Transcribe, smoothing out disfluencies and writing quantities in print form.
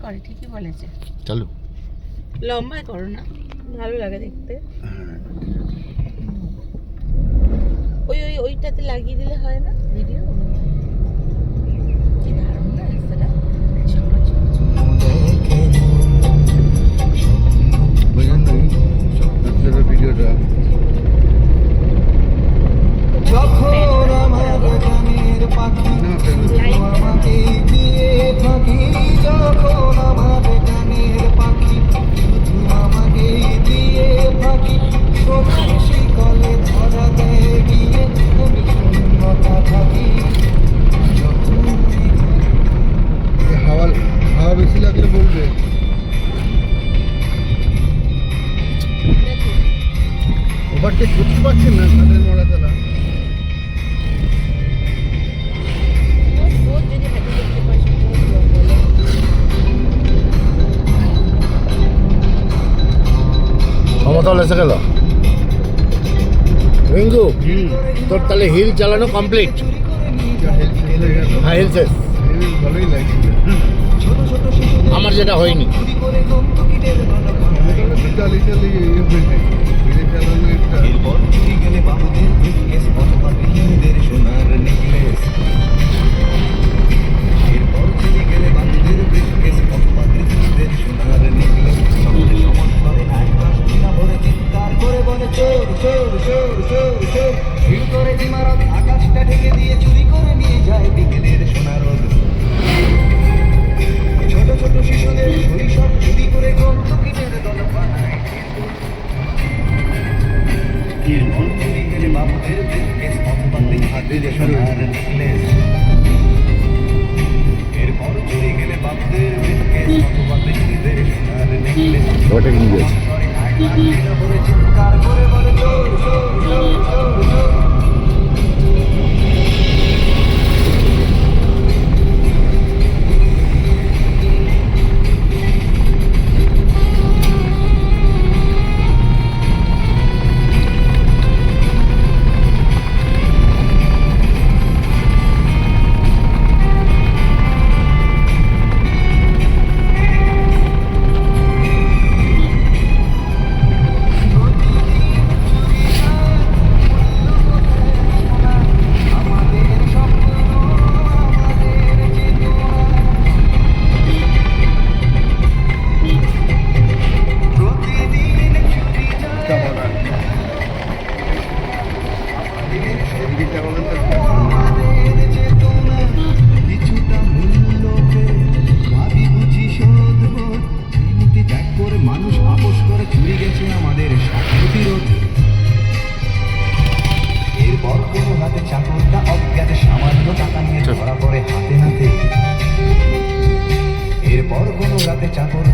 করে, ঠিকই বলেছে। চলো লম্বাই করো না, ভালো লাগে দেখতে। ওইটাতে লাগিয়ে দিলে হয় না ভিডিও? কি দারুণ না রাস্তাটা, ভিডিওটা যখন আমার গানের পাখি আমাকে দিয়ে ফাঁকি, যখন আমার গানের পাখি শুধু আমাকে দিয়ে ফাঁকি, সোনার শিকলে ধরা দেয় গিয়ে আমি শূন্যতা থাকি। হাওয়া বেশি লাগলে বলবে। ওভারটেক করতে পারছেন না তাদের মোড়া তালা। সমতল এসে গেল রিঙ্কু, তোর তাহলে হিল চালানো কমপ্লিট? হ্যাঁ, হিল শেষ। ভালোই লাগছে, আমার যেটা হয়নি। এরপর চুরি গেলে বাবুদের ব্রিফকেস অথবা গৃহিণীদের সোনার নেকলেস, এরপর চুরি গেলে বাবুদের ব্রিফকেস অথবা গৃহিণীদের সোনার নেকলেস, সকলে সমান করে এক মাস দিনা ভরে চিৎকার করে বলে চোর চোর চোর চোর চোর, ভিড় করে ইমারত আকাশটা ঢেকে দিয়ে চুরি করে নিয়ে যায় বিকেলের সোনার রোদ। ছোট ছোট শিশুদের শৈশব চুরি করে গ্রন্থ কিনের দল বানায়, এরপর চুরি গেলে বাবুদের ব্রিফকেস অথবা গৃহিণীদের সোনার নেকলেস, এরপর চুরি গেলে বাবুদের ব্রিফকেস অথবা গৃহিণীদের সোনার নেকলেস, ওটা নিয়ে যাচ্ছে। চিৎকার করে বলে চোর চোর চোর চোর চোর। মানুষ আপোষ করে চুরি গেছে আমাদের প্রতিরোধ। এরপর কোনো হাতে চাকরটা অজ্ঞাতে সামান্য টাকা নিয়ে ধরা পড়ে হাতে নাতে, এরপর কোনো রাতে চাকর